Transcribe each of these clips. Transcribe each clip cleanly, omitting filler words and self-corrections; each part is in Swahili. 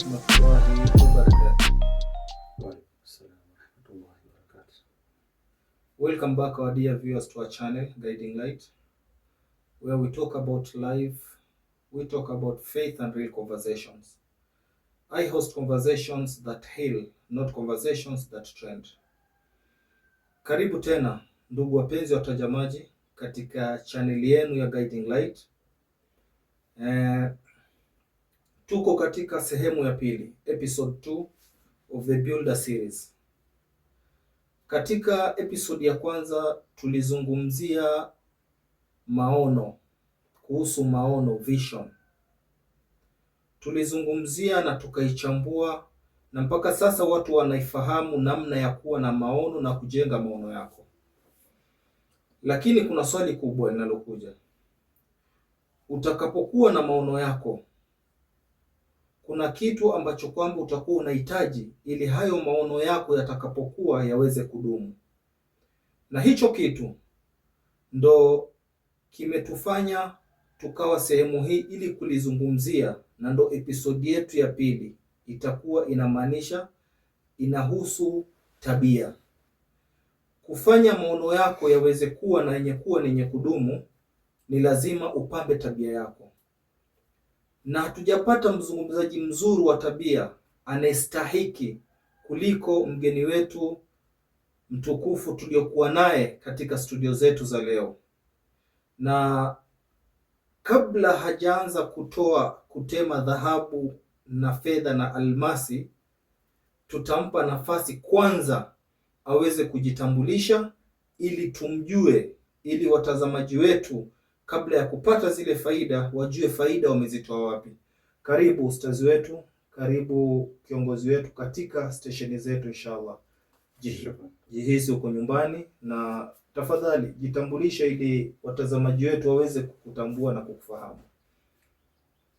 warahmatullahi wabarakatuh. Welcome back our dear viewers to our channel Guiding Light, where we talk about life, we talk about faith and real conversations. I host conversations that heal, not conversations that trend. Karibu tena ndugu wapenzi watazamaji katika channel yenu ya Guiding Light. Tuko katika sehemu ya pili, episode 2 of the Builder series. Katika episode ya kwanza tulizungumzia maono, kuhusu maono, vision. Tulizungumzia na tukaichambua, na mpaka sasa watu wanaifahamu namna ya kuwa na maono na kujenga maono yako. Lakini kuna swali kubwa linalokuja. Utakapokuwa na maono yako, kuna kitu ambacho kwamba utakuwa unahitaji ili hayo maono yako yatakapokuwa yaweze kudumu. Na hicho kitu ndo kimetufanya tukawa sehemu hii ili kulizungumzia, na ndo episodi yetu ya pili itakuwa inamaanisha, inahusu tabia. Kufanya maono yako yaweze kuwa na yenye kudumu, ni lazima upambe tabia yako. Na hatujapata mzungumzaji mzuri wa tabia anayestahiki kuliko mgeni wetu mtukufu tuliokuwa naye katika studio zetu za leo. Na kabla hajaanza kutema dhahabu na fedha na almasi, tutampa nafasi kwanza aweze kujitambulisha ili tumjue, ili watazamaji wetu kabla ya kupata zile faida wajue faida wamezitoa wapi. Karibu ustazi wetu, karibu kiongozi wetu katika stesheni zetu inshallah. Jihisi uko nyumbani, na tafadhali jitambulisha ili watazamaji wetu waweze kukutambua na kukufahamu.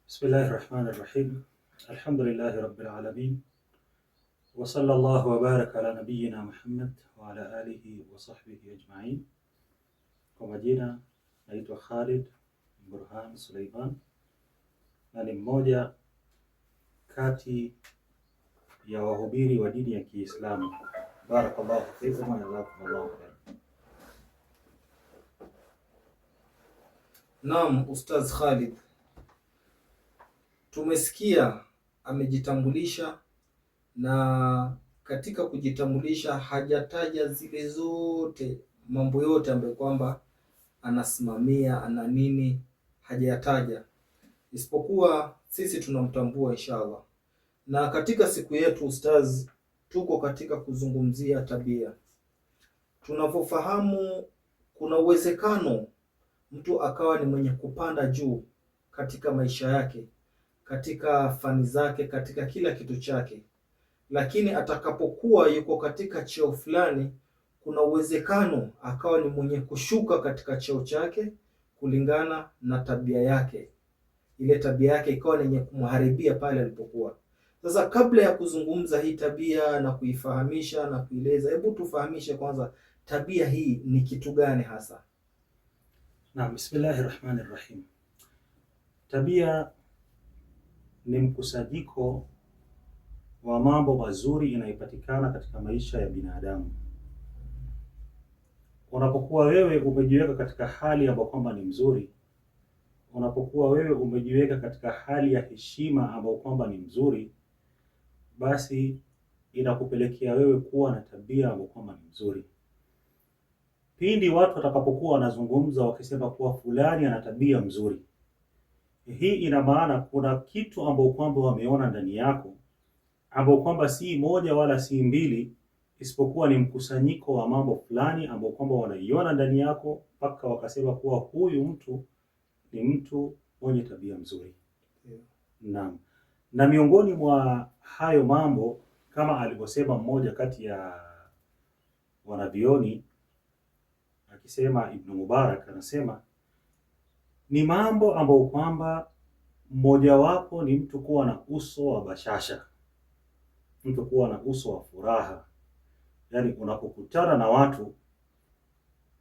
Bismillahirrahmanirrahim. Alhamdulillahi rabbil alamin. Wa sallallahu wa baraka ala nabiyyina Muhammad wa ala alihi wa sahbihi ajma'in. Kwa majina naitwa Khalid Burhan Suleiman, na ni mmoja kati ya wahubiri wa dini ya Kiislamu. Barakallahu fikum wa jazakumullahu khairan. Naam, Ustaz Khalid, tumesikia amejitambulisha, na katika kujitambulisha hajataja zile zote mambo yote ambayo kwamba anasimamia, ana nini, hajayataja, isipokuwa sisi tunamtambua inshallah. Na katika siku yetu Ustaz, tuko katika kuzungumzia tabia. Tunavyofahamu kuna uwezekano mtu akawa ni mwenye kupanda juu katika maisha yake, katika fani zake, katika kila kitu chake, lakini atakapokuwa yuko katika cheo fulani, kuna uwezekano akawa ni mwenye kushuka katika cheo chake kulingana na tabia yake. Ile tabia yake ikawa ni yenye kumharibia pale alipokuwa. Sasa kabla ya kuzungumza hii tabia na kuifahamisha na kueleza, hebu tufahamishe kwanza tabia hii ni kitu gani hasa? Naam, bismillahirrahmanirrahim. Tabia ni mkusanyiko wa mambo mazuri inayopatikana katika maisha ya binadamu. Unapokuwa wewe umejiweka katika hali ambayo kwamba ni mzuri, unapokuwa wewe umejiweka katika hali ya heshima ambayo kwamba ni mzuri, basi inakupelekea wewe kuwa na tabia ambayo kwamba ni mzuri. Pindi watu watakapokuwa wanazungumza wakisema kuwa fulani ana tabia mzuri, hii ina maana kuna kitu ambacho kwamba wameona ndani yako, ambacho kwamba si moja wala si mbili, isipokuwa ni mkusanyiko wa mambo fulani ambayo kwamba wanaiona ndani yako mpaka wakasema kuwa huyu mtu ni mtu mwenye tabia mzuri. Naam. Na miongoni mwa hayo mambo, kama alivyosema mmoja kati ya wanavyoni akisema, Ibn Mubarak anasema, ni mambo ambayo kwamba mmojawapo ni mtu kuwa na uso wa bashasha, mtu kuwa na uso wa furaha. Yaani unapokutana na watu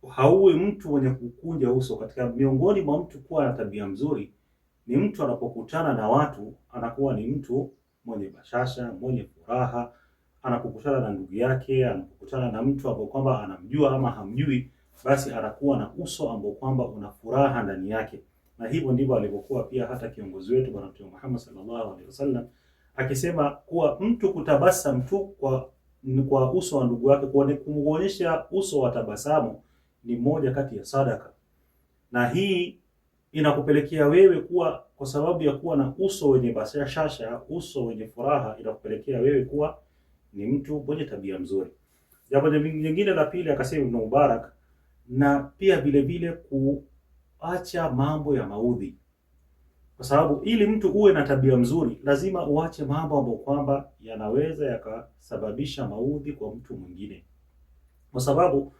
hauwe mtu mwenye kukunja uso. Katika miongoni mwa mtu kuwa na tabia mzuri ni mtu anapokutana na watu anakuwa ni mtu mwenye bashasha, mwenye furaha, anapokutana na ndugu yake, anapokutana na mtu ambao kwamba anamjua ama hamjui, basi anakuwa na uso ambao kwamba una furaha ndani yake. Na hivyo ndivyo alivyokuwa pia hata kiongozi wetu Bwana Mtume Muhammad sallallahu alaihi wasallam, akisema kuwa mtu kutabasam tu kwa uso wa ndugu yake, kumuonyesha uso wa tabasamu ni moja kati ya sadaka. Na hii inakupelekea wewe kuwa, kwa sababu ya kuwa na uso wenye bashasha, uso wenye furaha, inakupelekea wewe kuwa ni mtu mwenye tabia mzuri. Jambo jingine la pili, akasema Ibn Mubarak, na pia vile vile kuacha mambo ya maudhi, kwa sababu ili mtu uwe na tabia mzuri lazima uache mambo ambayo kwamba yanaweza yakasababisha maudhi kwa mtu mwingine, kwa sababu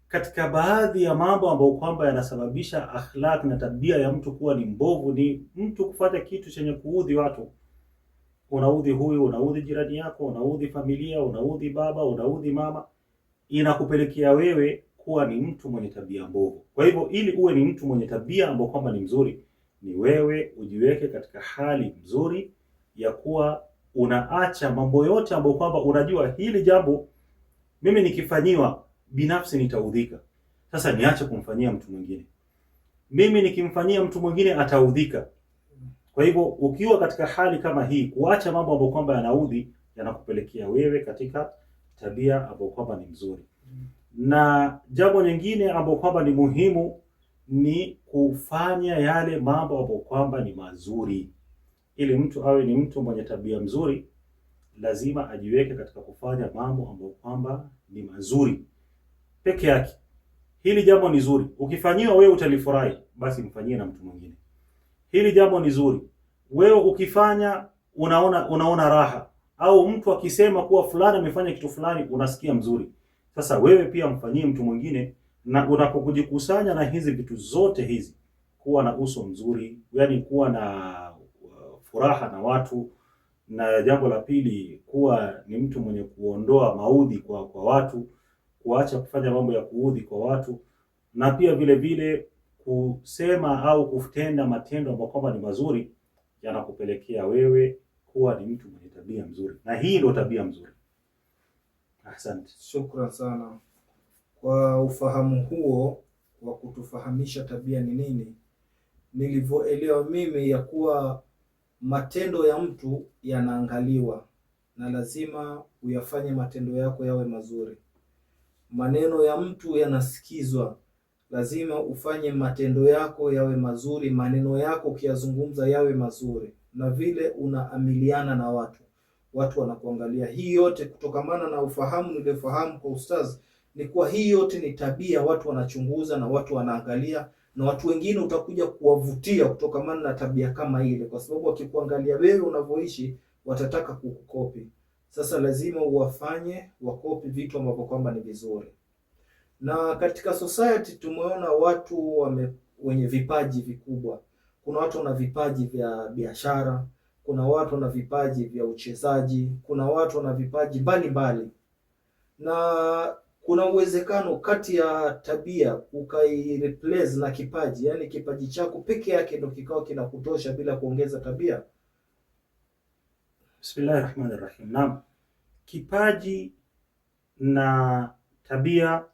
katika baadhi ya mambo ambayo kwamba yanasababisha akhlaq na tabia ya mtu kuwa ni mbovu ni mtu kufanya kitu chenye kuudhi watu. Unaudhi huyu, unaudhi jirani yako, unaudhi familia, unaudhi baba, unaudhi mama, inakupelekea wewe kuwa ni mtu mwenye tabia mbovu. Kwa hivyo ili uwe ni mtu mwenye tabia ambayo kwamba ni mzuri, ni wewe ujiweke katika hali mzuri ya kuwa unaacha mambo yote ambayo kwamba unajua hili jambo mimi nikifanyiwa binafsi nitaudhika, sasa niache kumfanyia mtu mwingine. Mimi nikimfanyia mtu mwingine ataudhika. Kwa hivyo ukiwa katika hali kama hii, kuacha mambo ambayo kwamba yanaudhi, yanakupelekea wewe katika tabia ambayo kwamba ni mzuri. Na jambo nyingine ambayo kwamba ni muhimu ni kufanya yale mambo ambayo kwamba ni mazuri. Ili mtu awe ni mtu mwenye tabia mzuri, lazima ajiweke katika kufanya mambo ambayo kwamba ni mazuri peke yake. Hili jambo ni zuri, ukifanyiwa wewe utalifurahi, basi mfanyie na mtu mwingine. Hili jambo ni zuri, wewe ukifanya unaona raha, au mtu akisema kuwa fulani amefanya kitu fulani unasikia mzuri, sasa wewe pia mfanyie mtu mwingine. Na unapokujikusanya na hizi vitu zote hizi, kuwa na uso mzuri, yani kuwa na furaha na watu, na jambo la pili kuwa ni mtu mwenye kuondoa maudhi kwa watu, kuacha kufanya mambo ya kuudhi kwa watu, na pia vile vile kusema au kutenda matendo ambayo kwamba ni mazuri, yanakupelekea wewe kuwa ni mtu mwenye tabia mzuri. Na hii ndio tabia mzuri. Asante. Shukran sana kwa ufahamu huo wa kutufahamisha tabia ni nini. Nilivyoelewa mimi ya kuwa matendo ya mtu yanaangaliwa na lazima uyafanye matendo yako yawe mazuri. Maneno ya mtu yanasikizwa, lazima ufanye matendo yako yawe mazuri, maneno yako ukiyazungumza yawe mazuri, na vile unaamiliana na watu wanakuangalia. Hii yote kutokamana na ufahamu niliofahamu kwa ustaz ni kuwa hii yote ni tabia, watu wanachunguza na watu wanaangalia, na watu wengine utakuja kuwavutia kutokamana na tabia kama ile, kwa sababu wakikuangalia wewe unavyoishi watataka kukukopi. Sasa lazima uwafanye wakopi vitu ambavyo kwamba ni vizuri. Na katika society tumeona watu wenye vipaji vikubwa. Kuna watu wana vipaji vya biashara, kuna watu wana vipaji vya uchezaji, kuna watu wana vipaji mbalimbali. Na kuna uwezekano kati ya tabia ukaireplace na kipaji, yani kipaji chako peke yake ndio kikao kinakutosha bila kuongeza tabia. Bismillahirrahmanirrahim. Naam. Kipaji na tabia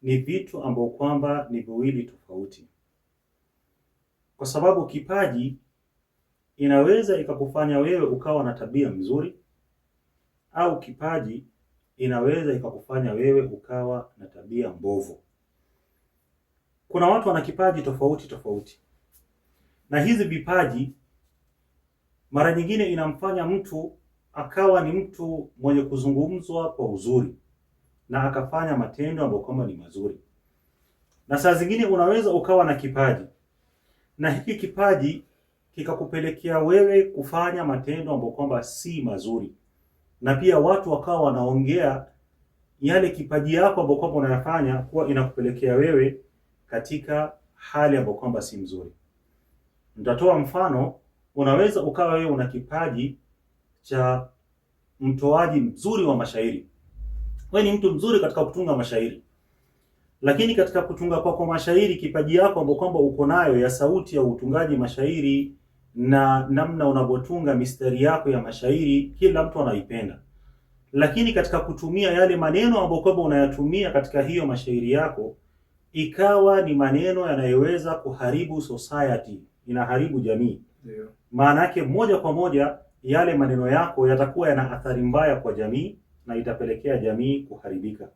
ni vitu ambavyo kwamba ni viwili tofauti. Kwa sababu kipaji inaweza ikakufanya wewe ukawa na tabia mzuri, au kipaji inaweza ikakufanya wewe ukawa na tabia mbovu. Kuna watu wana kipaji tofauti tofauti. Na hizi vipaji mara nyingine inamfanya mtu akawa ni mtu mwenye kuzungumzwa kwa uzuri na akafanya matendo ambayo kama ni mazuri. Na saa zingine unaweza ukawa na kipaji na hiki kipaji kikakupelekea wewe kufanya matendo ambayo kwamba si mazuri, na pia watu wakawa wanaongea yale kipaji yako ambayo kwamba unayafanya kuwa inakupelekea wewe katika hali ambayo kwamba si mzuri. Nitatoa mfano. Unaweza ukawa wewe una kipaji cha mtoaji mzuri wa mashairi. Wewe ni mtu mzuri katika kutunga mashairi, lakini katika kutunga kwako mashairi, kipaji yako ambayo kwamba uko nayo ya sauti ya utungaji mashairi na namna unavyotunga mistari yako ya mashairi, kila mtu anaipenda. Lakini katika kutumia yale maneno ambayo kwamba unayatumia katika hiyo mashairi yako, ikawa ni maneno yanayoweza kuharibu society, inaharibu jamii. Ndio. Maana yake moja kwa moja yale maneno yako yatakuwa yana athari mbaya kwa jamii na itapelekea jamii kuharibika.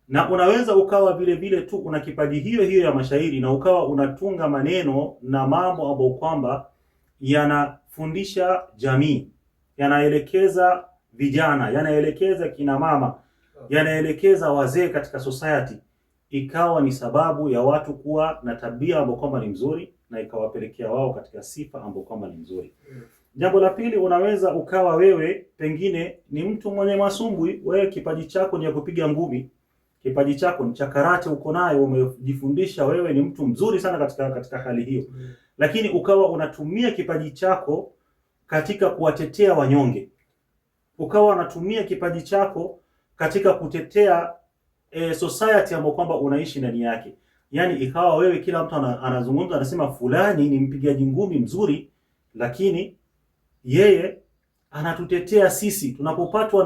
Na unaweza ukawa vile vile tu una kipaji hiyo hiyo ya mashairi na ukawa unatunga maneno na mambo ambayo kwamba yanafundisha jamii, yanaelekeza vijana, yanaelekeza kina mama, yanaelekeza wazee katika society, ikawa ni sababu ya watu kuwa na tabia ambayo kwamba ni mzuri na ikawapelekea wao katika sifa ambayo kwamba ni mzuri. Jambo la pili, unaweza ukawa wewe pengine ni mtu mwenye masumbwi, wewe kipaji chako ni ya kupiga ngumi, kipaji chako ni cha karate, uko nayo, umejifundisha, wewe ni mtu mzuri sana katika hali hiyo. Lakini ukawa unatumia kipaji chako katika kuwatetea wanyonge, ukawa unatumia kipaji chako katika kutetea society ambayo kwamba unaishi ndani yake. Yaani ikawa wewe kila mtu anazungumza, anasema fulani ni mpigaji ngumi mzuri, lakini yeye anatutetea sisi tunapopatwa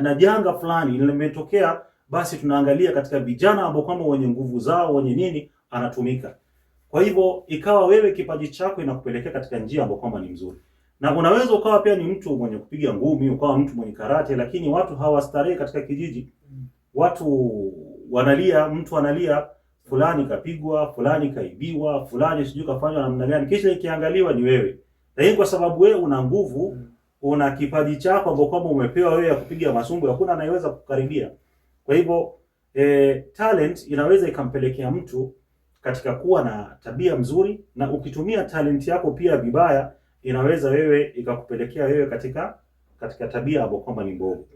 na janga fulani limetokea, basi tunaangalia katika vijana ambao kwamba wenye nguvu zao, wenye nini, anatumika. Kwa hivyo ikawa wewe kipaji chako inakupelekea katika njia ambayo kwamba ni mzuri. Na unaweza ukawa pia ni mtu mwenye kupiga ngumi, ukawa mtu mwenye karate, lakini watu hawastarehe katika kijiji. Watu wanalia, mtu analia, fulani kapigwa, fulani kaibiwa, fulani sijui kafanywa namna gani, kisha ikiangaliwa ni wewe. Lakini kwa sababu wewe una nguvu, una kipaji chako ambacho kwamba umepewa wewe ya kupiga masumbu, hakuna anayeweza kukaribia. Kwa hivyo talent inaweza ikampelekea mtu katika kuwa na tabia mzuri, na ukitumia talent yako pia vibaya, inaweza wewe ikakupelekea wewe katika tabia ambayo kwamba ni mbovu.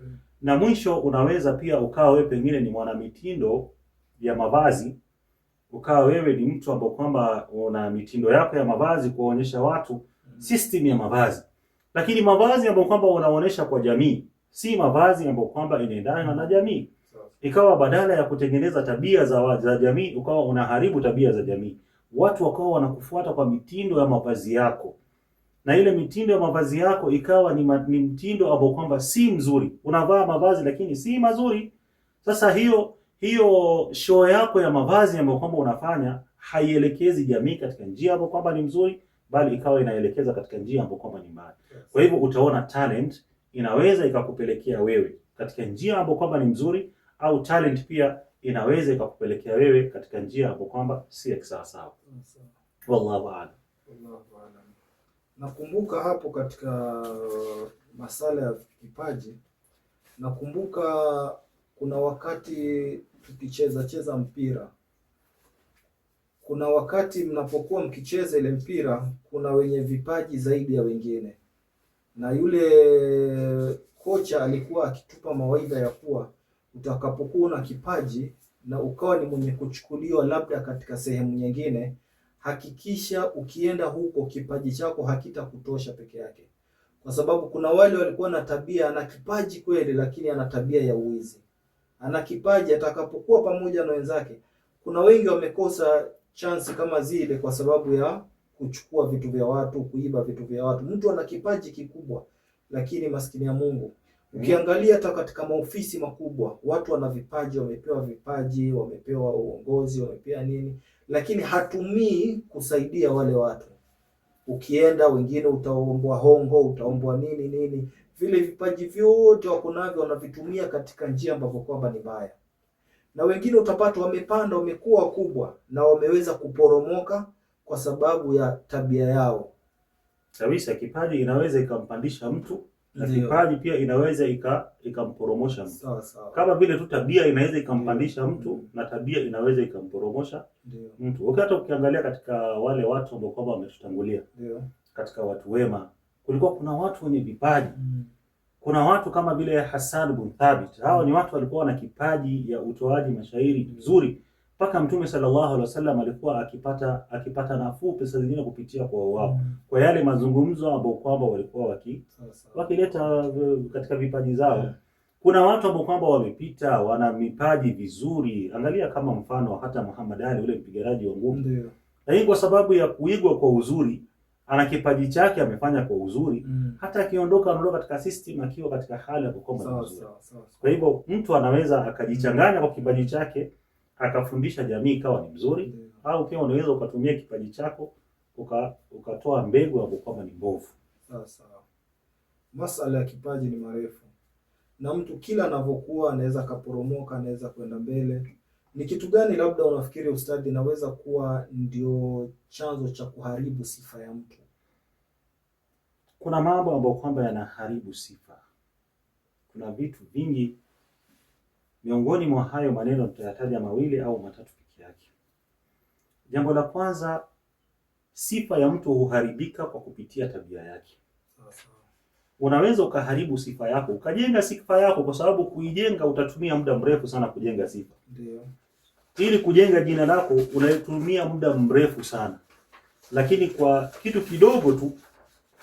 Na mwisho unaweza pia ukawa wewe pengine ni mwanamitindo ya mavazi, ukawa wewe ni mtu ambaye kwamba una mitindo yako ya mavazi kuonyesha watu system ya mavazi, lakini mavazi ambayo kwamba unaonesha kwa jamii si mavazi ambayo kwamba inaendana na jamii. Ikawa badala ya kutengeneza tabia za jamii, ukawa unaharibu tabia za jamii. Watu wakawa wanakufuata kwa mitindo ya mavazi yako, na ile mitindo ya mavazi yako ikawa ni mtindo ambao kwamba si mzuri. Unavaa mavazi lakini si mazuri. Sasa hiyo show yako ya mavazi ambayo kwamba unafanya haielekezi jamii katika njia ambayo kwamba ni mzuri, bali ikawa inaelekeza katika njia ambayo kwamba ni mbaya. Kwa hivyo utaona talent inaweza ikakupelekea wewe katika njia ambayo kwamba ni mzuri, au talent pia inaweza ikakupelekea wewe katika njia ambayo kwamba si sawa. Wallahu a'lam. Nakumbuka hapo katika masala ya kipaji, nakumbuka kuna wakati tukicheza mpira, kuna wakati mnapokuwa mkicheza ile mpira, kuna wenye vipaji zaidi ya wengine, na yule kocha alikuwa akitupa mawaidha ya kuwa utakapokuwa na kipaji na ukawa ni mwenye kuchukuliwa labda katika sehemu nyingine, hakikisha ukienda huko kipaji chako hakitakutosha peke yake, kwa sababu kuna wale walikuwa na tabia, ana kipaji kweli lakini ana tabia ya uwizi. Ana kipaji, atakapokuwa pamoja na wenzake, kuna wengi wamekosa chance kama zile kwa sababu ya kuchukua vitu vya watu, kuiba vitu vya watu. Mtu ana kipaji kikubwa lakini maskini ya Mungu, ukiangalia hata katika maofisi makubwa watu wana vipaji, wamepewa vipaji, wamepewa uongozi, wamepewa nini, lakini hatumii kusaidia wale watu. Ukienda wengine utaombwa hongo, utaombwa nini, vile vipaji vyote wako navyo wanavitumia katika njia ambapo kwamba ni mbaya. Na wengine utapata wamepanda, wamekuwa wakubwa na wameweza kuporomoka kwa sababu ya tabia yao. Kabisa, kipaji inaweza ikampandisha mtu na kipaji pia inaweza ikamporomosha mtu. Sawa. Kama vile tu tabia inaweza ikampandisha mtu na tabia inaweza ikamporomosha mtu. Hata ukiangalia katika wale watu ambao kwamba wametutangulia, katika watu wema, kulikuwa kuna watu wenye vipaji. Kuna watu kama vile Hassan bin Thabit. Hao ni watu walikuwa na kipaji ya utoaji mashairi nzuri. Mpaka Mtume sallallahu alaihi wasallam alikuwa akipata nafuu pesa zingine kupitia kwa wao. Kwa yale mazungumzo ambao kwamba walikuwa wakileta katika vipaji zao. Kuna watu ambao kwamba wamepita, wana mipaji vizuri. Angalia kama mfano hata Muhammad Ali, ule mpiganaji wa ngumi. Lakini kwa sababu ya kuigwa kwa uzuri, ana kipaji chake amefanya kwa uzuri, hata akiondoka anaondoka katika system akiwa katika hali ya kukoma vizuri. Kwa hivyo mtu anaweza akajichanganya kwa kipaji chake akafundisha jamii ikawa ni mzuri, au pia unaweza ukatumia kipaji chako ukatoa mbegu hapo kwamba ni mbovu. Sawa. Masala ya kipaji ni marefu, na mtu kila anavyokuwa anaweza kaporomoka, anaweza kwenda mbele. Ni kitu gani labda unafikiri ustadi inaweza kuwa ndio chanzo cha kuharibu sifa ya mtu? Kuna mambo ambayo kwamba yanaharibu sifa. Kuna vitu vingi, miongoni mwa hayo maneno tutayataja mawili au matatu pekee yake. Jambo la kwanza, sifa ya mtu huharibika kwa kupitia tabia yake. Unaweza ukaharibu sifa yako, ukajenga sifa yako, kwa sababu kuijenga utatumia muda mrefu sana kujenga sifa. Ndio. Ili kujenga jina lako unatumia muda mrefu sana. Lakini kwa kitu kidogo tu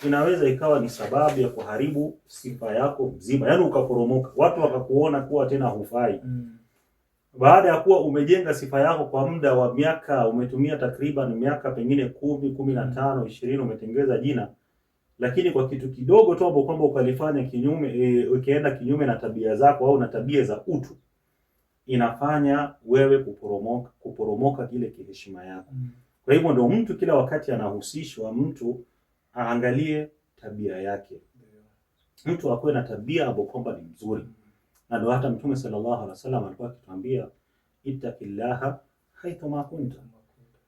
inaweza ikawa ni sababu ya kuharibu sifa yako mzima. Yaani ukaporomoka, watu wakakuona kuwa tena hufai. Baada ya kuwa umejenga sifa yako kwa muda wa miaka, umetumia takriban miaka pengine 10, 15, 20 umetengeza jina. Lakini kwa kitu kidogo tu ambapo kwamba ukalifanya kinyume, ukienda kinyume na tabia zako au na tabia za utu, inafanya wewe kuporomoka kile kiheshima yako. Kwa hivyo ndio mtu kila wakati anahusishwa mtu aangalie tabia yake. Mtu akuwe na tabia ambayo kwamba ni mzuri. Na ndio hata Mtume sallallahu alaihi wasallam alikuwa akituambia ittaqillaha haitha ma kunta.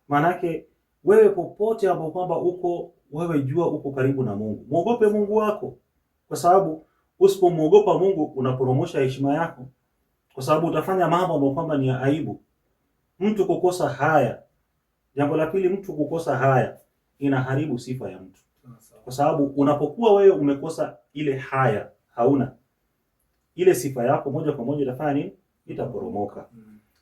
Maana yake wewe popote ambapo kwamba uko, wewe jua uko karibu na Mungu. Muogope Mungu wako. Kwa sababu usipomwogopa Mungu unaporomosha heshima yako. Kwa sababu utafanya mambo ambayo kwamba ni aibu. Mtu kukosa haya. Jambo la pili, mtu kukosa haya inaharibu sifa ya mtu. Kwa sababu unapokuwa wewe umekosa ile haya, hauna ile sifa yako, moja kwa moja itafanya nini? Itaporomoka.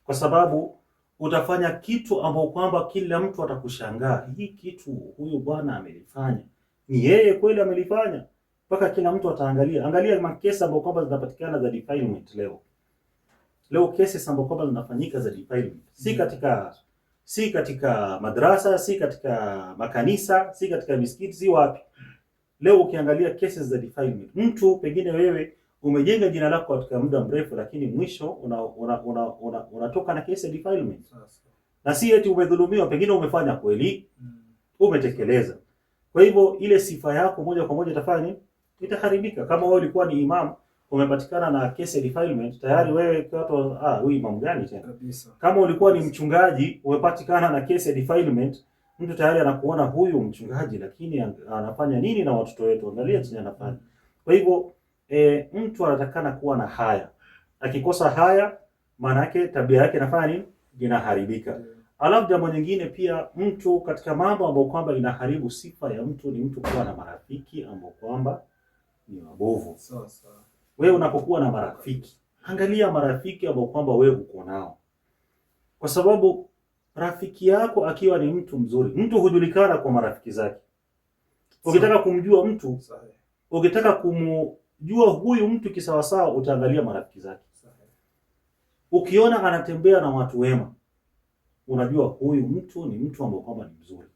Kwa sababu utafanya kitu ambao kwamba kila mtu atakushangaa, hii kitu huyu bwana amelifanya, ni yeye kweli amelifanya? Mpaka kila mtu ataangalia. Angalia makesi ambayo kwamba zinapatikana za defilement leo. Leo kesi ambazo kwamba zinafanyika za defilement. Si katika madrasa, si katika makanisa, si katika misikiti, si wapi. Leo ukiangalia cases za defilement, mtu pengine wewe umejenga jina lako katika muda mrefu, lakini mwisho unatoka na kesi ya defilement. Na si eti umedhulumiwa, pengine umefanya kweli, umetekeleza. Kwa hivyo ile sifa yako moja kwa moja itafanya itaharibika. Kama wewe ulikuwa ni imam, umepatikana na kesi ya defilement, tayari wewe watu huyu imam gani tena? Kama ulikuwa ni mchungaji, umepatikana na kesi ya defilement, mtu tayari anakuona huyu mchungaji, lakini anafanya nini na watoto wetu? Angalia chenye anafanya. Kwa hivyo mtu anatakana kuwa na haya. Akikosa haya, maana yake tabia yake inafanya nini? Inaharibika. Alafu jambo nyingine pia, mtu katika mambo ambayo kwamba inaharibu sifa ya mtu ni mtu kuwa na marafiki ambao kwamba ni wabovu. Sawa. Wewe unapokuwa na marafiki, angalia marafiki ambao kwamba wewe uko nao. Kwa sababu rafiki yako akiwa ni mtu mzuri, mtu hujulikana kwa marafiki zake. Ukitaka kumjua mtu, ukitaka kumjua huyu mtu kisawasawa, utaangalia marafiki zake. Ukiona anatembea na watu wema, unajua huyu mtu ni mtu ambaye kwamba ni mzuri.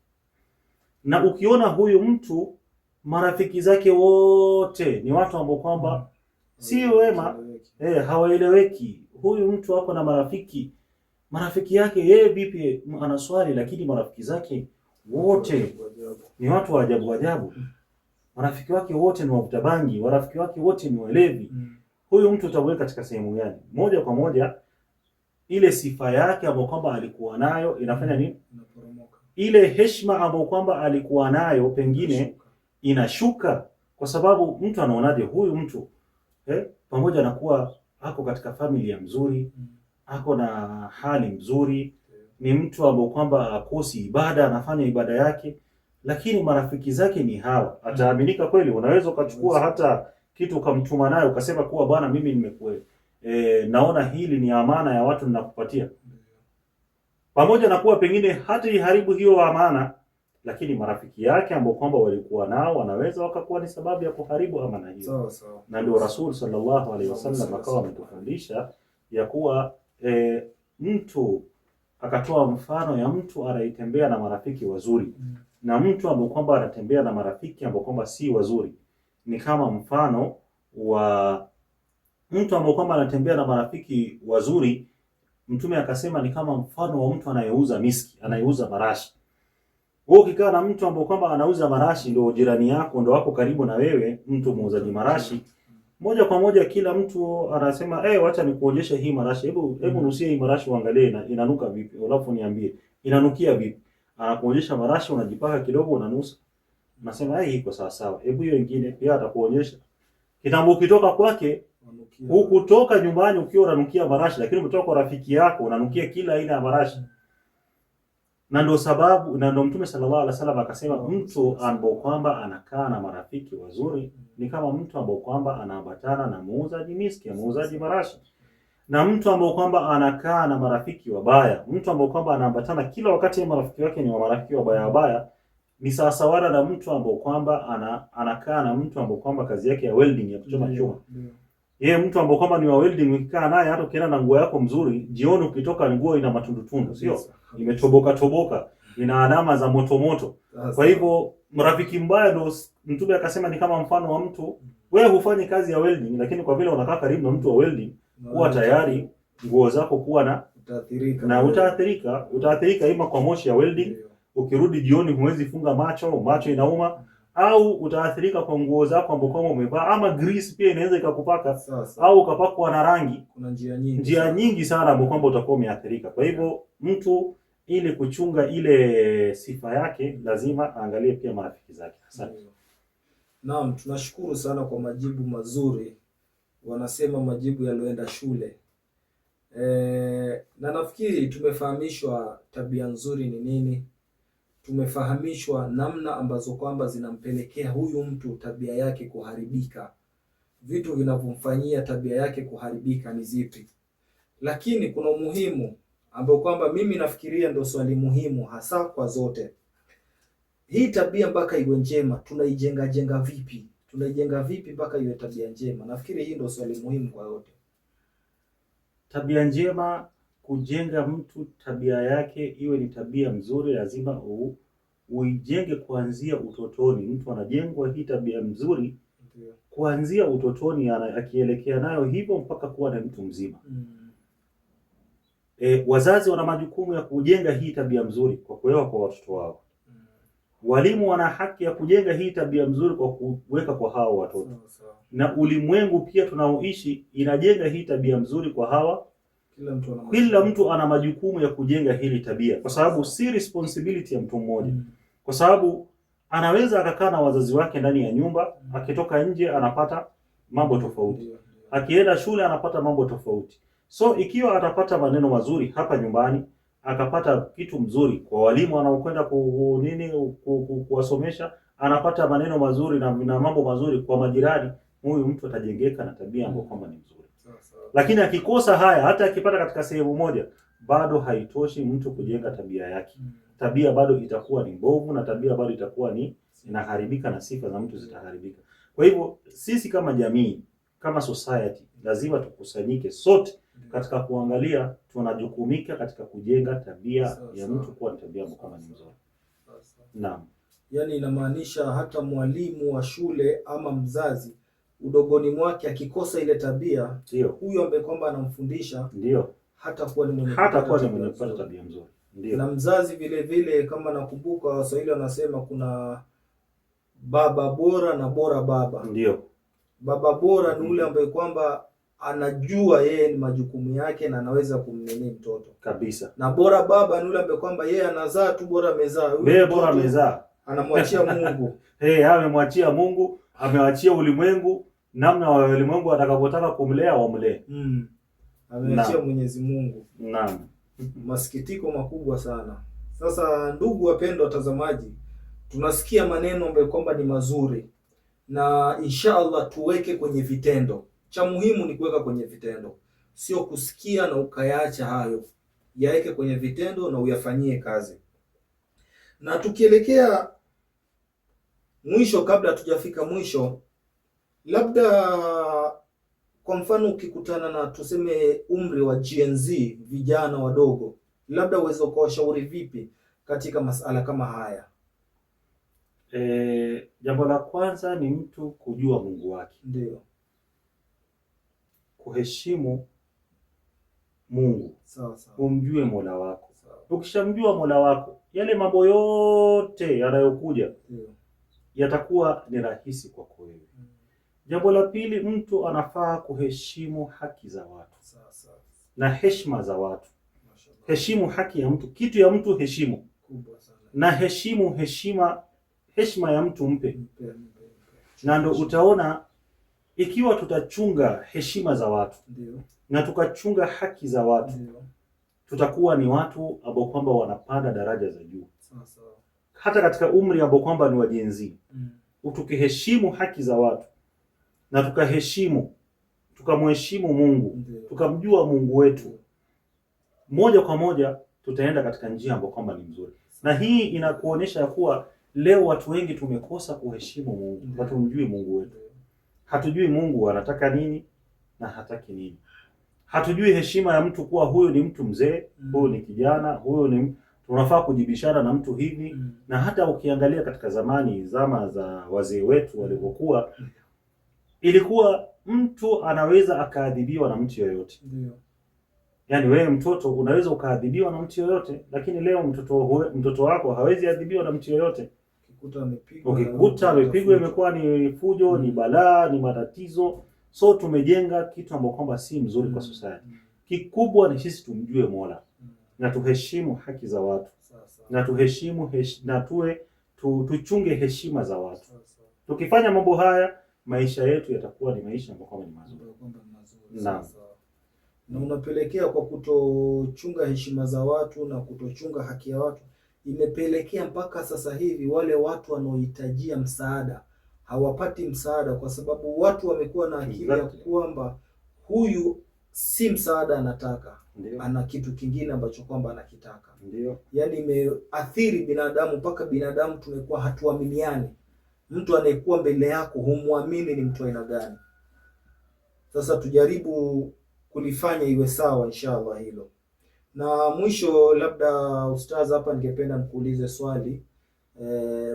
Na ukiona huyu mtu marafiki zake wote ni watu ambao kwamba si wema, hawaeleweki. Huyu mtu wako na marafiki yake yeye vipi anaswali, lakini marafiki zake wote ni watu wa ajabu. Marafiki wake wote ni wavuta bangi, marafiki wake wote ni walevi. Huyu mtu utamweka katika sehemu gani? Moja kwa moja ile sifa yake ambayo kwamba alikuwa nayo inafanya nini? Inaporomoka. Ile heshima ambayo kwamba alikuwa nayo pengine inashuka, kwa sababu mtu anaonaje huyu mtu pamoja na kuwa ako katika familia mzuri, ako na hali mzuri, ni mtu ambaye kwamba akosi ibada, anafanya ibada yake, lakini marafiki zake ni hawa. Ataaminika kweli? Unaweza ukachukua hata kitu ukamtuma nayo ukasema kuwa bwana, mimi naona hili ni amana ya watu ninakupatia. Pamoja na kuwa pengine hata iharibu hiyo amana, lakini marafiki yake ambao kwamba walikuwa nao wanaweza wakakuwa ni sababu ya kuharibu amana hiyo. Na ndio Rasul sallallahu alaihi wasallam akawa ametufundisha ya kuwa mtu akatoa mfano ya mtu anayetembea na marafiki wazuri. na mtu ambaye kwamba anatembea na marafiki ambao kwamba si wazuri. Ni kama mfano wa mtu ambaye kwamba anatembea na marafiki wazuri, Mtume akasema ni kama mfano wa mtu anayeuza miski, anayeuza marashi. Wewe ukikaa na mtu ambaye kwamba anauza marashi, ndio jirani yako, ndio wako karibu na wewe, mtu muuzaji marashi, moja kwa moja kila mtu anasema wacha nikuonyeshe hii marashi, hebu nusia hii marashi uangalie inanuka vipi, alafu niambie inanukia vipi. Anakuonyesha marashi, unajipaka kidogo, unanusa, unasema iko sawa sawa, hebu hiyo nyingine pia atakuonyesha. Kitambo ukitoka kwake, hukutoka nyumbani ukiwa unanukia marashi, lakini umetoka kwa rafiki yako unanukia kila aina ya marashi. Na ndio sababu, na ndio Mtume sallallahu alaihi wasallam akasema mtu ambaye kwamba anakaa na marafiki wazuri ni kama mtu ambaye kwamba anaambatana na muuzaji miski, muuzaji marashi. Na mtu ambaye kwamba anakaa na marafiki wabaya, mtu ambaye kwamba anaambatana kila wakati marafiki wake ni marafiki wabaya, ni sawa na mtu ambaye kwamba anakaa na mtu ambaye kwamba kazi yake ya welding, ya kuchoma chuma. Yeye mtu ambaye kwamba ni wa welding, ukikaa naye hata ukienda na nguo yako mzuri, jioni ukitoka nguo ina matundu, sio? Imetoboka, ina alama za moto. Kwa hivyo marafiki mbaya, ndio Mtume akasema ni kama mfano wa mtu, wewe hufanye kazi ya welding, lakini kwa vile unakaa karibu na mtu wa welding, huwa tayari nguo zako kuwa na utaathirika ima kwa moshi ya welding. Ukirudi jioni huwezi funga macho inauma, au utaathirika kwa nguo zako ambapo kama umevaa, ama grease pia inaweza ikakupaka, au ukapakwa na rangi. Kuna njia nyingi sana ambapo kwamba utakuwa umeathirika. Kwa hivyo mtu ili kuchunga ile sifa yake lazima aangalie pia marafiki zake. Asante. Naam, tunashukuru sana kwa majibu mazuri. Wanasema majibu yalioenda shule. Na nafikiri tumefahamishwa tabia nzuri ni nini. Tumefahamishwa namna ambazo kwamba zinampelekea huyu mtu tabia yake kuharibika. Vitu vinavyomfanyia tabia yake kuharibika ni zipi? Lakini kuna umuhimu ambao kwamba mimi nafikiria ndio swali muhimu hasa kwa zote. Hii tabia mpaka iwe njema tunaijenga vipi? Tunaijenga vipi mpaka iwe tabia njema? Nafikiri hii ndio swali muhimu kwa yote. Tabia njema, kujenga mtu tabia yake iwe ni tabia mzuri, lazima uijenge kuanzia utotoni. Mtu anajengwa hii tabia mzuri kuanzia utotoni, akielekea nayo hivyo mpaka kuwa na mtu mzima. Wazazi wana majukumu ya kujenga hii tabia mzuri kwa kuelewa kwa watoto wao. Walimu wana haki ya kujenga hii tabia mzuri kwa kuweka kwa hao watoto. Na ulimwengu pia tunaoishi inajenga hii tabia mzuri kwa hawa. Kila mtu ana majukumu ya kujenga hili tabia, kwa sababu si responsibility ya mtu mmoja. Kwa sababu anaweza akakaa na wazazi wake ndani ya nyumba, akitoka nje anapata mambo tofauti. Akienda shule anapata mambo tofauti. So ikiwa atapata maneno mazuri hapa nyumbani, akapata kitu mzuri kwa walimu wanaokwenda kuwasomesha, anapata maneno mazuri na mambo mazuri kwa majirani, huyu mtu atajengeka na tabia ambayo kwamba ni nzuri. Lakini akikosa haya, hata akipata katika sehemu moja, bado haitoshi mtu kujenga tabia yake. Tabia bado itakuwa ni mbovu, na tabia bado itakuwa ni inaharibika, na sifa za mtu zitaharibika. Kwa hivyo sisi kama jamii, kama society, lazima tukusanyike sote katika kuangalia tunajukumika katika kujenga tabia ya mtu kuwa ni tabia kama ni nzuri. Naam. Yaani inamaanisha hata mwalimu wa shule ama mzazi udogoni mwake akikosa ile tabia, huyo ambaye kwamba anamfundisha hata kuwa ni mwenye kupata tabia nzuri. Ndio. Na mzazi vile vile, kama nakumbuka Waswahili wanasema kuna baba bora na bora baba. Ndio. Baba bora ni ule ambaye kwamba anajua yeye ni majukumu yake na anaweza kumnenea mtoto kabisa. Na bora baba ni ule ambaye kwamba yeye anazaa tu, bora amezaa. Yeye bora amezaa. Anamwachia Mungu. Amemwachia Mungu, amewachia ulimwengu, namna wa ulimwengu atakapotaka kumlea wamlee. Ameachia Mwenyezi Mungu. Naam. Masikitiko makubwa sana. Sasa ndugu wapendwa watazamaji, tunasikia maneno ambayo kwamba ni mazuri, na inshallah tuweke kwenye vitendo. Cha muhimu ni kuweka kwenye vitendo, sio kusikia na ukayaacha hayo. Yaweke kwenye vitendo na uyafanyie kazi. Na tukielekea mwisho, kabla hatujafika mwisho, labda kwa mfano ukikutana na tuseme umri wa Gen Z, vijana wadogo, labda uweze kuwashauri vipi katika masala kama haya? Jambo la kwanza ni mtu kujua Mungu wake. Ndio. Kuheshimu Mungu. Sawa sawa. Umjue Mola wako. Sawa. Ukishamjua Mola wako, yale mambo yote yanayokuja yatakuwa ni rahisi kwako wewe. Jambo la pili, mtu anafaa kuheshimu haki za watu. Sawa sawa. Na heshima za watu. Heshimu haki ya mtu, kitu ya mtu heshimu. Kubwa sana. Na heshima ya mtu mpe. Na ndo utaona ikiwa tutachunga heshima za watu, ndio, na tukachunga haki za watu, ndio, tutakuwa ni watu ambao kwamba wanapanda daraja za juu. Sawa sawa. Hata katika umri ambao kwamba ni wa Gen Z. Tukiheshimu haki za watu na tukamheshimu Mungu, ndio, tukamjua Mungu wetu, moja kwa moja tutaenda katika njia ambayo kwamba ni nzuri. Na hii inakuonyesha kuwa leo watu wengi tumekosa kuheshimu Mungu, hatumjui Mungu wetu. Hatujui Mungu anataka nini na hataki nini. Hatujui heshima ya mtu, kuwa huyu ni mtu mzee, huyu ni kijana, huyu ni tunafaa kujibishana na mtu hivi. Na hata ukiangalia katika zama za wazee wetu walivyokuwa, ilikuwa mtu anaweza akaadhibiwa na mtu yoyote. Ndio. Yaani wewe mtoto unaweza ukaadhibiwa na mtu yoyote, lakini leo mtoto wako hawezi adhibiwa na mtu yoyote. Ukikuta amepigwa imekuwa ni fujo, ni balaa, ni matatizo. So tumejenga kitu ambacho kwamba si mzuri kwa society. Kikubwa ni sisi tumjue Mola na tuheshimu haki za watu. Na tuheshimu na tuchunge heshima za watu. Tukifanya mambo haya, maisha yetu yatakuwa ni maisha ambayo kwamba ni mazuri. Naam. Na unapelekea kwa kutochunga heshima za watu na kutochunga haki ya watu, imepelekea mpaka sasa hivi wale watu wanaohitajia msaada hawapati msaada, kwa sababu watu wamekuwa na akili ya kwamba huyu si msaada anataka. Ndiyo. Ana kitu kingine ambacho kwamba anakitaka. Ndio. Yaani imeathiri binadamu mpaka binadamu tumekuwa hatuaminiani. Mtu anayekuwa mbele yako humwamini ni mtu aina gani. Sasa tujaribu kulifanya iwe sawa inshallah hilo. Na mwisho, labda ustaz, hapa ningependa nikuulize swali.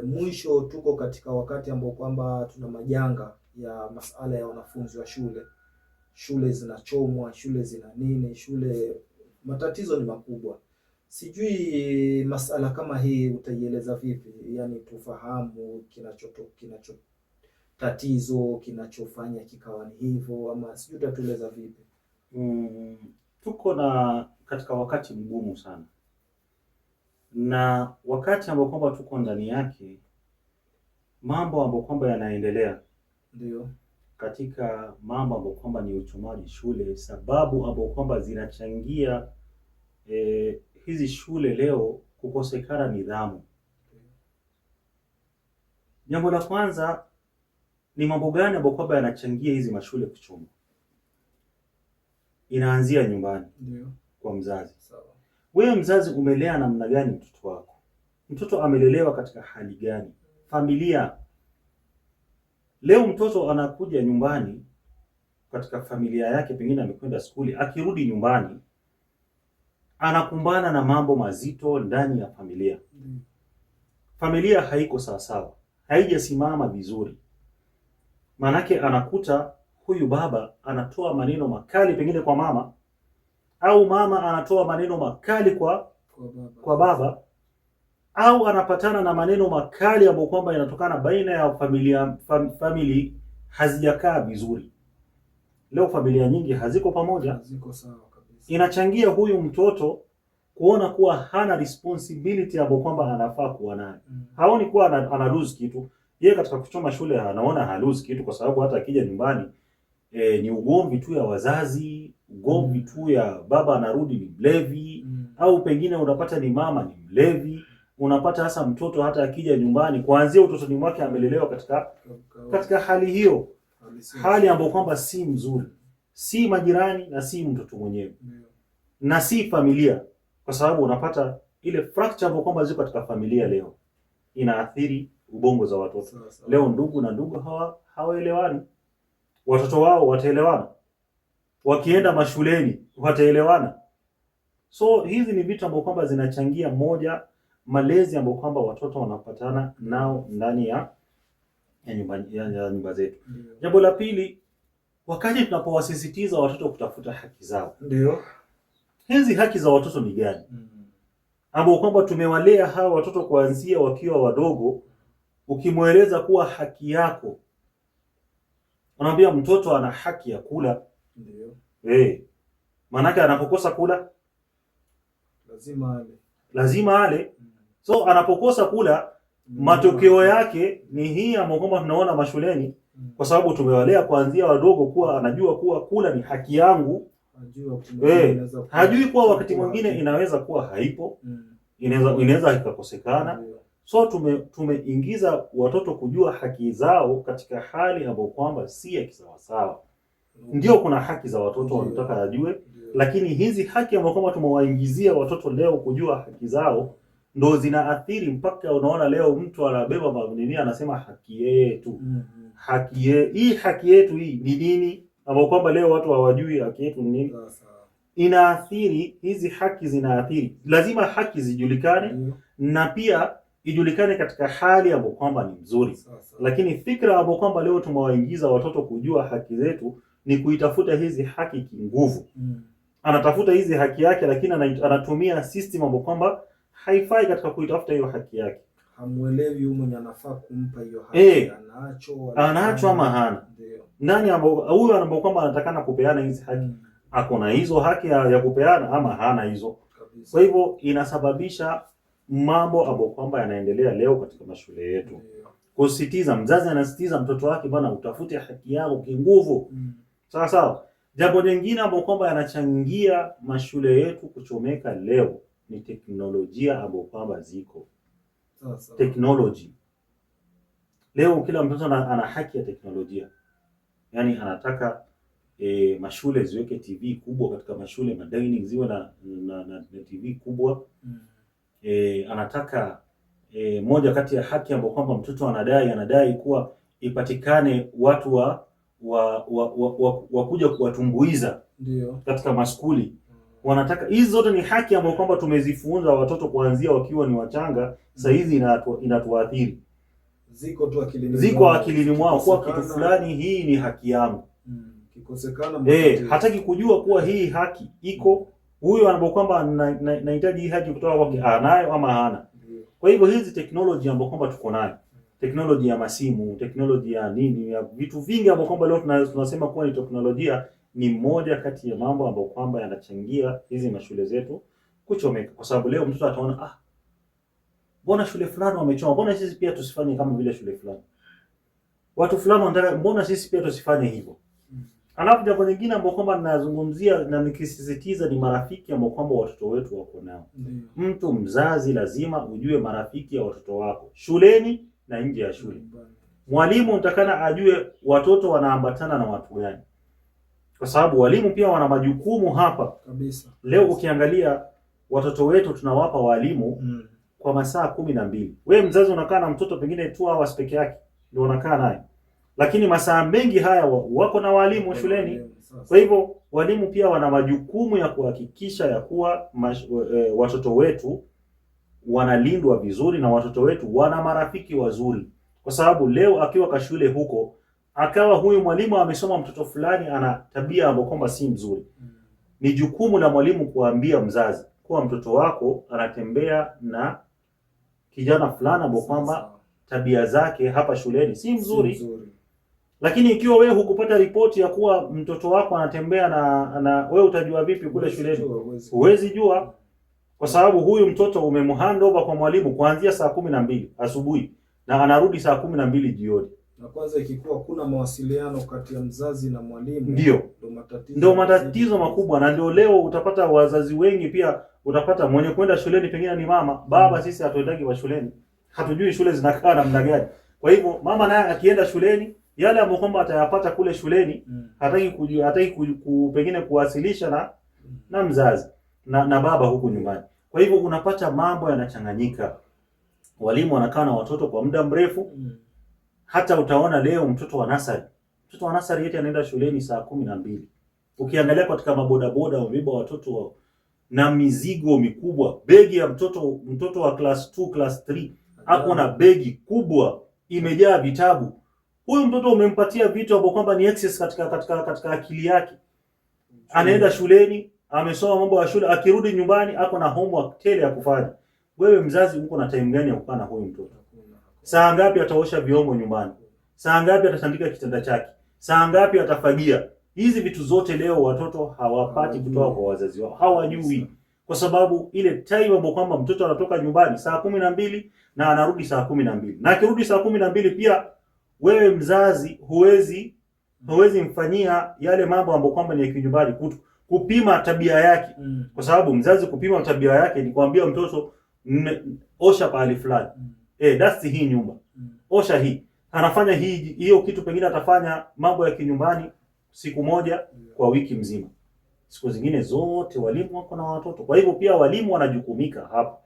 Mwisho, tuko katika wakati ambao kwamba tuna majanga ya masala ya wanafunzi wa shule zinachomwa, shule zina nini, matatizo ni makubwa. Sijui masala kama hii utaieleza vipi, yani tufahamu tatizo kinachofanya kikawa ni hivyo, ama sijui utatueleza vipi? Tuko katika wakati mgumu sana, na wakati ambao kwamba tuko ndani yake, mambo ambayo kwamba yanaendelea, ndio, katika mambo ambayo kwamba ni uchomaji shule, sababu ambayo kwamba zinachangia hizi shule leo kukosekana nidhamu. Jambo la kwanza ni mambo gani ambayo kwamba yanachangia hizi mashule kuchomwa? Inaanzia nyumbani. Ndio. Kwa mzazi. Sawa. Wewe mzazi umelea namna gani mtoto wako? Mtoto amelelewa katika hali gani? Familia. Leo mtoto anakuja nyumbani katika familia yake, pengine amekwenda skuli, akirudi nyumbani anakumbana na mambo mazito ndani ya familia. Familia haiko sawasawa, haijasimama vizuri. Manake anakuta huyu baba anatoa maneno makali pengine kwa mama, au mama anatoa maneno makali kwa baba, au anapatana na maneno makali ambayo kwamba yanatokana baina ya family hazijakaa vizuri. Leo familia nyingi haziko pamoja, haziko sawa kabisa. Inachangia huyu mtoto kuona kuwa hana responsibility ambayo kwamba anafaa kuwa nayo. Haoni kuwa ana lose kitu. Yeye katika kuchoma shule anaona ha lose kitu, kwa sababu hata akija nyumbani ni ugomvi tu ya wazazi, ugomvi tu ya baba anarudi ni mlevi, au pengine unapata ni mama ni mlevi. Unapata hasa mtoto hata akija nyumbani, kuanzia utotoni mwake amelelewa katika hali hiyo, hali ambayo kwamba si mzuri, si majirani na si mtoto mwenyewe, na si familia, kwa sababu unapata ile fracture ambayo kwamba ziko katika familia leo inaathiri ubongo za watoto. Leo ndugu na ndugu hawaelewani. Watoto wao wataelewana? Wakienda mashuleni wataelewana? So hizi ni vitu ambavyo kwamba zinachangia, moja malezi ambayo kwamba watoto wanapatana nao ndani ya nyumba zetu. Jambo la pili, wakati tunapowasisitiza watoto kutafuta haki zao. Ndio. Hizi haki za watoto ni gani? Ambao kwamba tumewalea hawa watoto kuanzia wakiwa wadogo, ukimweleza kuwa haki yako, unamwambia mtoto ana haki ya kula. Ndio. Maanake anapokosa kula lazima ale. So anapokosa kula matokeo yake ni hii ambayo kwamba tunaona mashuleni, kwa sababu tumewalea kuanzia wadogo kuwa anajua kuwa kula ni haki yangu. Hajui kuwa wakati mwingine inaweza kuwa haipo, inaweza ikakosekana. So tumeingiza watoto kujua haki zao katika hali ambayo kwamba si ya kisawasawa. Ndio kuna haki za watoto wanataka ajue, lakini hizi haki ambazo kwamba tumewaingizia watoto leo kujua haki zao ndo zinaathiri mpaka unaona leo mtu anabeba maneno anasema haki yetu. Hii haki yetu hii ni nini? Ambapo kwamba leo watu hawajui haki yetu ni nini. Inaathiri, hizi haki zinaathiri. Lazima haki zijulikane na pia ijulikane katika hali ambapo kwamba ni nzuri. Lakini fikra ambapo kwamba leo tumewaingiza watoto kujua haki zetu ni kuitafuta hizi haki kinguvu. Anatafuta hizi haki yake, lakini anatumia system ambapo kwamba haifai katika kuitafuta hiyo haki yake. Hamuelewi huyu mwenye anafaa kumpa hiyo haki. Anacho ama hana. Nani huyo ambaye kwamba anatakana kupeana hizi haki? Ako na hizo haki ya kupeana ama hana hizo? Kwa hivyo inasababisha mambo ambayo kwamba yanaendelea leo katika mashule yetu. Kusisitiza, mzazi anasisitiza mtoto wake, bwana utafute haki yako kinguvu. Sawa sawa. Jambo jingine ambalo kwamba yanachangia mashule yetu kuchomeka leo ni teknolojia ambayo kwamba ziko. Technology. Leo kila mtoto ana haki ya teknolojia. Yaani anataka mashule ziweke TV kubwa katika mashule, madining ziwe na TV kubwa. Anataka moja kati ya haki ambayo kwamba mtoto anadai kuwa ipatikane watu wa kuja kuwatumbuiza katika maskuli. Wanataka hizi zote ni haki ambayo kwamba tumezifunza watoto kuanzia wakiwa ni wachanga. Sasa hizi inatuathiri. Ziko akilini mwao kwa kitu fulani, hii ni haki yangu. Kikosekana hataki kujua kuwa hii haki iko. Huyo anapo kwamba anahitaji hii haki kutoka kwake, anayo ama hana. Kwa hivyo hizi technology ambazo kwamba tuko nayo, technology ya masimu, technology ya nini, ya vitu vingi ambavyo kwamba leo tunasema kuwa ni teknolojia, ni moja kati ya mambo ambayo kwamba yanachangia hizi mashule zetu kuchomeka. Kwa sababu leo mtoto ataona mbona shule fulani wamechoma, mbona sisi pia tusifanye kama vile shule fulani. Watu fulani wanataka, mbona sisi pia tusifanye hivyo. Alafu jambo lingine ambalo kwamba ninazungumzia na nikisisitiza ni marafiki ambao kwamba watoto wetu wako nao. Mtu mzazi lazima ujue marafiki ya watoto wako shuleni na nje ya shule. Mwalimu unatakana ajue watoto wanaambatana na watu gani. Kwa sababu walimu pia wana majukumu hapa. Kabisa. Leo ukiangalia watoto wetu tunawapa walimu kwa masaa 12. Wewe mzazi unakaa na mtoto pengine 2 hours peke yake ndio unakaa naye. Lakini masaa mengi haya wako na walimu shuleni. Kwa hivyo walimu pia wana majukumu ya kuhakikisha ya kuwa watoto wetu wanalindwa vizuri na watoto wetu wana marafiki wazuri. Kwa sababu leo akiwa kwa shule huko akawa huyu mwalimu amesoma mtoto fulani ana tabia ambayo kwamba si mzuri. Ni jukumu la mwalimu kuambia mzazi kuwa mtoto wako anatembea na kijana fulani ambaye kwamba tabia zake hapa shuleni si mzuri. Lakini ikiwa wewe hukupata ripoti ya kuwa mtoto wako anatembea na wewe utajua vipi kule shuleni? Huwezi jua. Kwa sababu huyu mtoto umemhand over kwa mwalimu kuanzia saa 12 asubuhi na anarudi saa 12 jioni. Na kwanza ikikuwa kuna mawasiliano kati ya mzazi na mwalimu, ndio matatizo makubwa. Na ndio leo utapata wazazi wengi pia utapata mwenye kwenda shuleni pengine ni mama, baba sisi hatuendagi wa shuleni. Hatujui shule zinakaa namna gani. Kwa hivyo mama naye akienda shuleni yale ambayo kwamba atayapata kule shuleni hataki kujua, pengine kuwasilisha na mzazi na baba huku nyumbani. Kwa hivyo unapata mambo yanachanganyika. Walimu wanakaa na watoto kwa muda mrefu. Hata utaona leo mtoto wa nasari yeye anaenda shuleni saa 12. Ukiangalia katika mabodaboda wamebeba watoto na mizigo mikubwa. Begi ya mtoto wa class 2 class 3 ako na begi kubwa imejaa vitabu. Huyu mtoto umempatia vitu ambavyo kwamba ni excess katika akili yake. Anaenda shuleni, amesoma mambo ya shule, akirudi nyumbani ako na homework tele ya kufanya. Wewe mzazi uko na time gani ya kukaa na huyu mtoto? Saa ngapi ataosha vyombo nyumbani? Saa ngapi atatandika kitanda chake? Saa ngapi atafagia? Hizi vitu zote leo watoto hawapati kutoka kwa wazazi wao. Hawajui. Kwa sababu ile time ambapo kwamba mtoto anatoka nyumbani saa 12 na anarudi saa 12. Na akirudi saa 12 pia wewe mzazi huwezi mfanyia yale mambo ambayo kwamba ni ya kinyumbani, kupima tabia yake. Kwa sababu mzazi kupima tabia yake ni kuambia mtoto osha pahali fulani. That's hii nyumba. Osha hii. Anafanya hiyo kitu, pengine atafanya mambo ya kinyumbani siku moja kwa wiki mzima. Siku zingine zote walimu wako na watoto. Kwa hivyo pia walimu wanajukumika hapa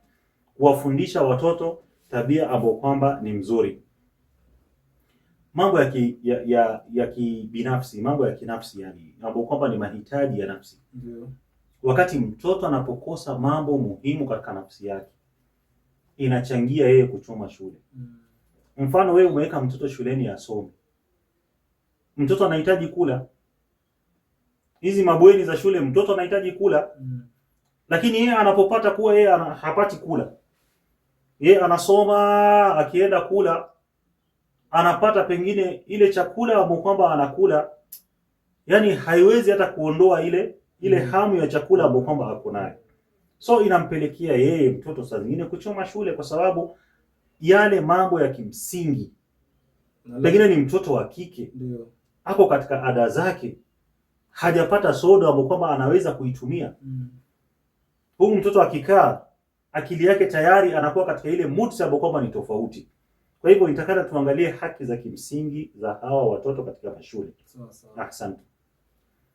kuwafundisha watoto tabia ambayo kwamba ni mzuri. Mambo ya kibinafsi, mambo ya kinafsi yani, ambayo kwamba ni mahitaji ya nafsi. Wakati mtoto anapokosa mambo muhimu katika nafsi yake, inachangia yeye kuchoma shule. Mfano wewe umeweka mtoto shuleni asome. Mtoto anahitaji kula. Hizi mabweni za shule mtoto anahitaji kula. Lakini yeye anapopata kuwa yeye hapati kula. Yeye anasoma, akienda kula anapata pengine ile chakula ambayo kwamba anakula, yani haiwezi hata kuondoa ile hamu ya chakula ambayo kwamba ako nayo. So inampelekea yeye mtoto saa zingine kuchoma shule kwa sababu yale mambo ya kimsingi. Pengine ni mtoto wa kike. Ndio. Ako katika ada zake. Hajapata soda ambayo kwamba anaweza kuitumia. Huyu mtoto akikaa akili yake tayari anakuwa katika ile mood ambayo kwamba ni tofauti. Kwa hivyo nitakata tuangalie haki za kimsingi za hawa watoto katika mashule. Sawa. Asante.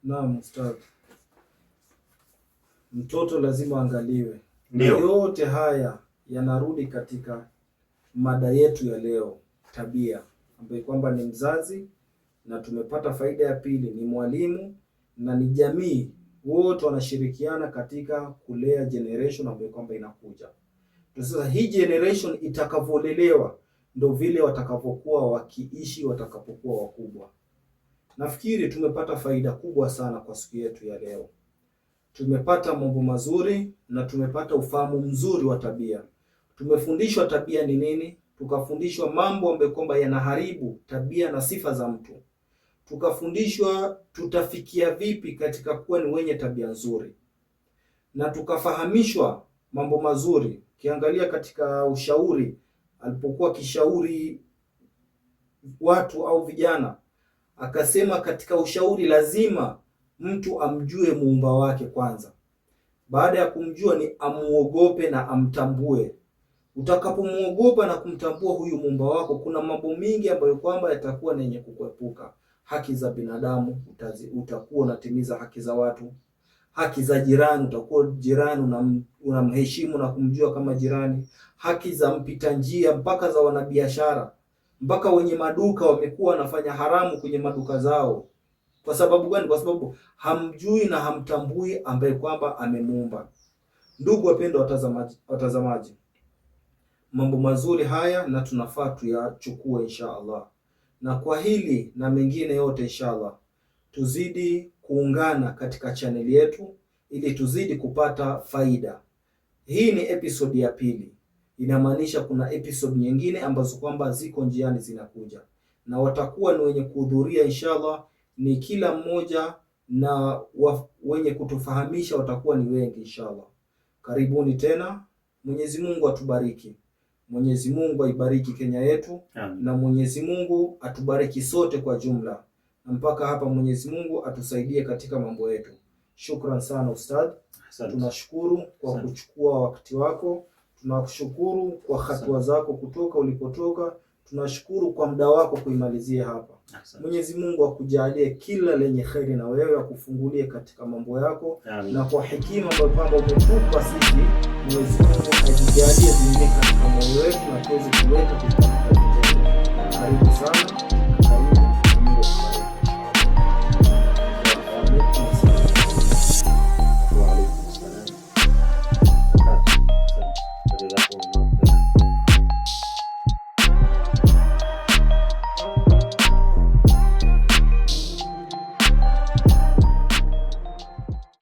Naam, Ustadh. Mtoto lazima angaliwe. Ndio. Yote haya yanarudi katika mada yetu ya leo, tabia, ambayo kwamba ni mzazi, na tumepata faida ya pili ni mwalimu na ni jamii. Wote wanashirikiana katika kulea generation ambayo kwamba inakuja. Sasa hii generation itakavolelewa ndio vile watakavyokuwa wakiishi watakapokuwa wakubwa. Nafikiri tumepata faida kubwa sana kwa siku yetu ya leo. Tumepata mambo mazuri na tumepata ufahamu mzuri wa tabia. Tumefundishwa tabia ni nini, tukafundishwa mambo ambayo kwamba yanaharibu tabia na sifa za mtu. Tukafundishwa tutafikia vipi katika kuwa ni wenye tabia nzuri. Na tukafahamishwa mambo mazuri. Kiangalia katika ushauri, alipokuwa kishauri watu au vijana, akasema katika ushauri lazima mtu amjue muumba wake kwanza. Baada ya kumjua ni amuogope na amtambue. Utakapomuogopa na kumtambua huyu muumba wako, kuna mambo mingi ambayo kwamba yatakuwa yenye kukuepuka. Haki za binadamu utakuwa unatimiza haki za watu. Haki za jirani, utakuwa jirani unamheshimu na kumjua kama jirani. Haki za mpita njia, mpaka za wanabiashara, mpaka wenye maduka wamekuwa wanafanya haramu kwenye maduka zao. Kwa sababu gani? Kwa sababu hamjui na hamtambui ambaye kwamba amemuumba. Ndugu wapendwa watazamaji, mambo mazuri haya na tunafaa tuyachukue inshallah. Na kwa hili na mengine yote inshallah, tuzidi kuungana katika chaneli yetu ili tuzidi kupata faida. Hii ni episode ya pili. Inamaanisha kuna episode nyingine ambazo kwamba ziko njiani zinakuja. Na watakuwa ni wenye kuhudhuria inshallah ni kila mmoja, na wenye kutufahamisha watakuwa ni wengi inshallah. Karibuni tena. Mwenyezi Mungu atubariki. Mwenyezi Mungu aibariki Kenya yetu. Amin. Na Mwenyezi Mungu atubariki sote kwa jumla. Na mpaka hapa Mwenyezi Mungu atusaidie katika mambo yetu. Shukran sana Ustadh. Tunashukuru kwa kuchukua wakati wako. Tunakushukuru kwa hatua zako kutoka ulipotoka. Tunashukuru kwa muda wako kuimalizia hapa. Mwenyezi Mungu akujalie kila lenye kheri na wewe, akufungulie katika mambo yako. Amin. Na kwa hekima ambayo umetupa sisi, Mwenyezi Mungu ajijalie zingine katika moyo wetu na tuweze kuleta katika vitendo. Karibu sana.